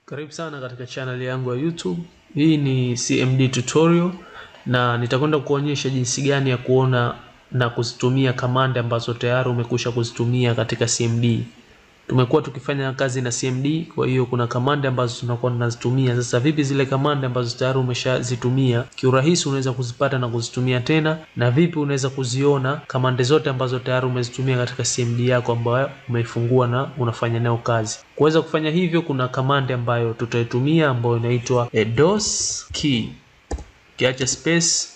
Karibu sana katika channel yangu ya YouTube. Hii ni CMD tutorial na nitakwenda kuonyesha jinsi gani ya kuona na kuzitumia command ambazo tayari umekwisha kuzitumia katika CMD. Tumekuwa tukifanya kazi na CMD, kwa hiyo kuna command ambazo tunakuwa tunazitumia. Sasa vipi zile command ambazo tayari umeshazitumia kiurahisi unaweza kuzipata na kuzitumia tena, na vipi unaweza kuziona command zote ambazo tayari umezitumia katika CMD yako ambayo umeifungua na unafanya nayo kazi. Kuweza kufanya hivyo kuna command ambayo tutaitumia ambayo inaitwa DOSKEY. Kiacha space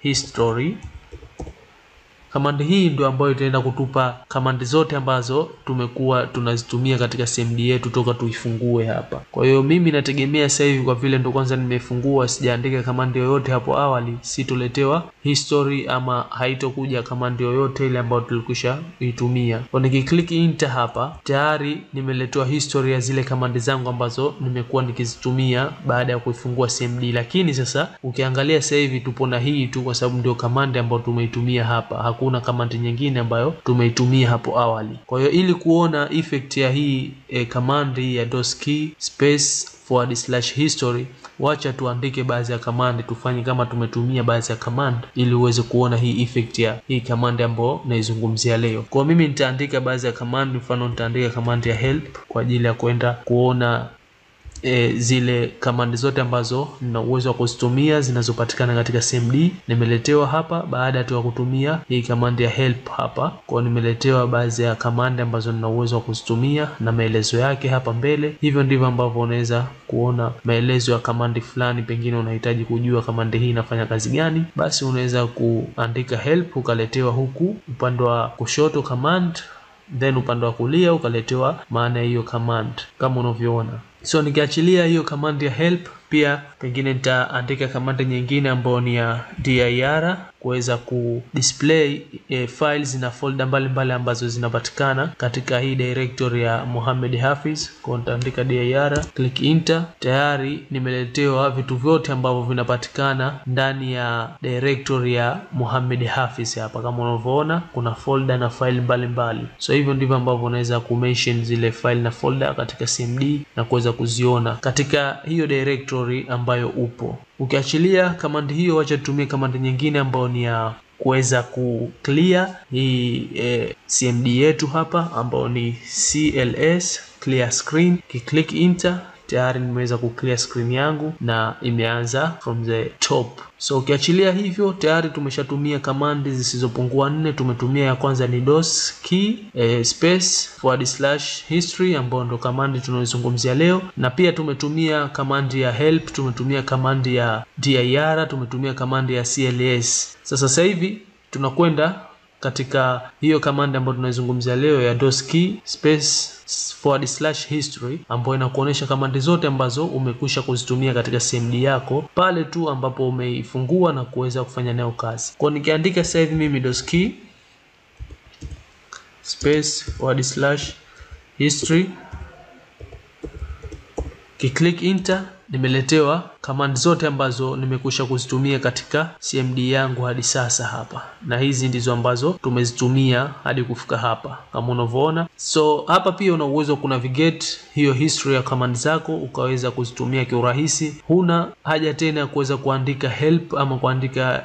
/history. Command hii ndio ambayo itaenda kutupa command zote ambazo tumekuwa tunazitumia katika CMD yetu toka tuifungue hapa. Kwa hiyo mimi nategemea sasa hivi, kwa vile ndo kwanza nimefungua, sijaandika command yoyote hapo awali, situletewa history ama haitokuja command yoyote ile ambayo tulikwisha kuitumia. Kwa nikiklik enter hapa, tayari nimeletewa history ya zile command zangu ambazo nimekuwa nikizitumia baada ya kuifungua CMD. Lakini sasa ukiangalia sasa hivi tupo na hii tu kwa sababu ndio command ambayo tumeitumia hapa. Hakuna command nyingine ambayo tumeitumia hapo awali. Kwa hiyo ili kuona effect ya hii command ya DOSKEY space /history, wacha tuandike baadhi ya command, tufanye kama tumetumia baadhi ya command ili uweze kuona hii effect ya hii command ambayo naizungumzia leo. Kwa mimi nitaandika baadhi ya command, mfano nitaandika command ya help kwa ajili ya kwenda kuona zile command zote ambazo nina uwezo wa kuzitumia zinazopatikana katika CMD. Nimeletewa hapa baada tu ya kutumia hii command ya help hapa. Kwa nimeletewa baadhi ya command ambazo nina uwezo wa kuzitumia na maelezo yake hapa mbele. Hivyo ndivyo ambavyo unaweza kuona maelezo ya command fulani. Pengine unahitaji kujua command hii inafanya kazi gani, basi unaweza kuandika help ukaletewa huku upande wa kushoto command, then upande wa kulia ukaletewa maana hiyo command kama unavyoona. So nikiachilia hiyo command ya help, pia pengine nitaandika command nyingine ambayo ni ya dir kuweza kudisplay files na folder mbalimbali ambazo zinapatikana katika hii directory ya Muhammad Hafiz. Kwa nitaandika dir, click enter, tayari nimeletewa vitu vyote ambavyo vinapatikana ndani ya directory ya Muhammad Hafiz hapa. Kama unavyoona kuna folder na file mbalimbali. So hivyo ndivyo ambavyo unaweza kumention zile file na folder katika CMD na kuweza kuziona katika hiyo directory ambayo upo. Ukiachilia command hiyo, wacha tutumie command nyingine ambayo ni ya kuweza kuclear hii CMD yetu hapa ambayo ni cls clear screen. Kiclick enter, tayari nimeweza kuclear screen yangu na imeanza from the top. So ukiachilia hivyo, tayari tumeshatumia command zisizopungua 4. Tumetumia ya kwanza ni DOSKEY space /history ambayo ndo command tunayozungumzia leo, na pia tumetumia command ya help, tumetumia command ya dir, tumetumia command ya cls. Sasa hivi tunakwenda katika hiyo command ambayo tunazungumzia leo ya DOSKEY space /history ambayo inakuonesha command zote ambazo umekwisha kuzitumia katika CMD yako pale tu ambapo umeifungua na kuweza kufanya nayo kazi. Kwa nikiandika sasa hivi mimi DOSKEY space /history, kiclick enter, nimeletewa command zote ambazo nimekwisha kuzitumia katika CMD yangu hadi sasa hapa, na hizi ndizo ambazo tumezitumia hadi kufika hapa kama unavyoona. So hapa pia una uwezo ku navigate hiyo history ya command zako ukaweza kuzitumia kiurahisi. Huna haja tena ya kuweza kuandika help ama kuandika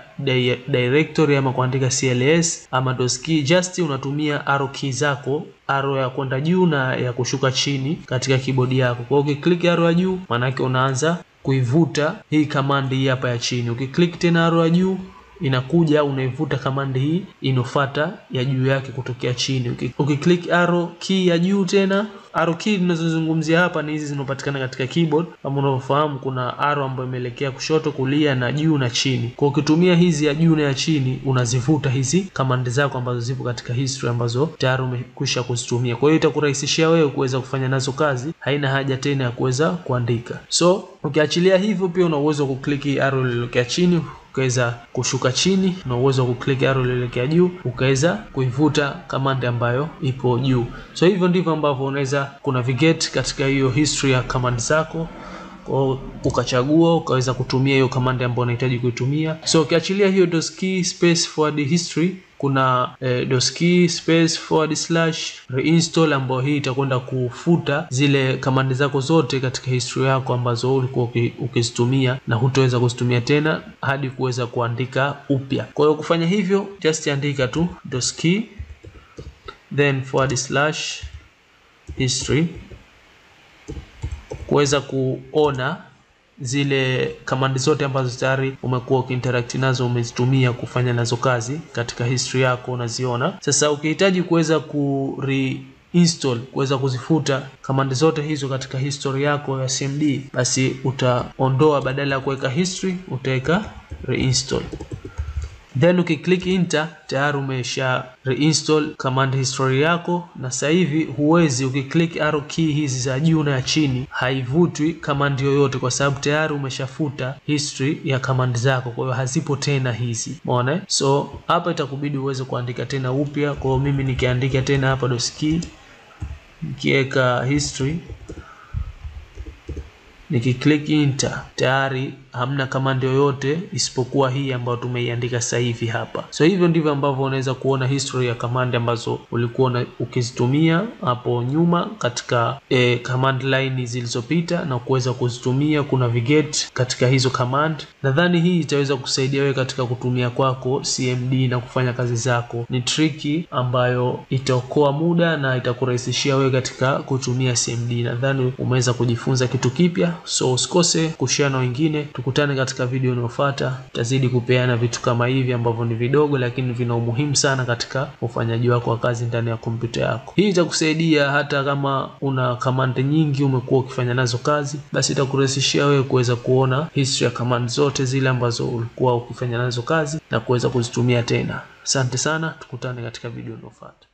directory ama kuandika cls ama DOSKEY. Just unatumia arrow key zako, arrow ya kwenda juu na ya kushuka chini katika keyboard yako. Kwa hiyo ukiklik arrow ya juu, maana yake unaanza kuivuta hii command hii hapa ya chini. Ukiklik tena arrow ya juu, inakuja unaivuta command hii inofuata ya juu yake kutokea chini. Ukiklik arrow key ya juu tena, arrow key tunazozungumzia hapa ni hizi zinapatikana katika keyboard. Kama unavyofahamu kuna arrow ambayo imeelekea kushoto, kulia na juu na chini. Kwa ukitumia hizi ya juu na ya chini, unazivuta hizi command zako ambazo zipo katika history ambazo tayari umekwisha kuzitumia. Kwa hiyo itakurahisishia wewe kuweza kufanya nazo kazi, haina haja tena ya kuweza kuandika. So ukiachilia hivyo, pia una uwezo kuklik arrow iliyokea chini ukaweza kushuka chini, na uwezo wa kuklik arrow iliyokea juu ukaweza kuivuta command ambayo ipo juu. So hivyo ndivyo ambavyo unaweza kunavigate katika hiyo history ya command zako. Kwa ukachagua ukaweza kutumia hiyo command ambayo unahitaji kuitumia. So ukiachilia hiyo DOSKEY space /history, kuna DOSKEY space / reinstall, ambayo hii itakwenda kufuta zile command zako zote katika history yako ambazo ulikuwa ukizitumia na hutoweza kuzitumia tena hadi kuweza kuandika upya. Kwa hiyo kufanya hivyo, just andika tu DOSKEY then / history kuweza kuona zile command zote ambazo tayari umekuwa ukiinteract nazo, umezitumia kufanya nazo kazi katika history yako, unaziona. Sasa ukihitaji kuweza reinstall, kuweza kuzifuta command zote hizo katika history yako ya CMD, basi utaondoa, badala ya kuweka history utaweka reinstall. Then ukiclick enter, tayari umesha reinstall command history yako, na sasa hivi huwezi, ukiclick arrow key hizi za juu na ya chini, haivutwi command yoyote kwa sababu tayari umeshafuta history ya command zako. Kwa hiyo hazipo tena hizi, umeona? So hapa itakubidi uweze kuandika tena upya. Kwa hiyo mimi nikiandika tena hapa DOSKEY, nikiweka history, nikiclick enter, tayari hamna command yoyote isipokuwa hii ambayo tumeiandika sasa hivi hapa. So hivyo ndivyo ambavyo unaweza kuona history ya command ambazo ulikuwa ukizitumia hapo nyuma katika command line zilizopita na kuweza kuzitumia kunavigate katika hizo command. Nadhani hii itaweza kusaidia wewe katika kutumia kwako CMD na kufanya kazi zako. Ni tricky ambayo itaokoa muda na itakurahisishia wewe katika kutumia CMD. Nadhani umeweza kujifunza kitu kipya, so usikose kushare na wengine. Tukutane katika video inayofuata. Tazidi kupeana vitu kama hivi ambavyo ni vidogo lakini vina umuhimu sana katika ufanyaji wako wa kazi ndani ya kompyuta yako. Hii itakusaidia hata kama una command nyingi umekuwa ukifanya nazo kazi, basi itakurahisishia wewe kuweza kuona history ya command zote zile ambazo ulikuwa ukifanya nazo kazi na kuweza kuzitumia tena. Asante sana, tukutane katika video inayofuata.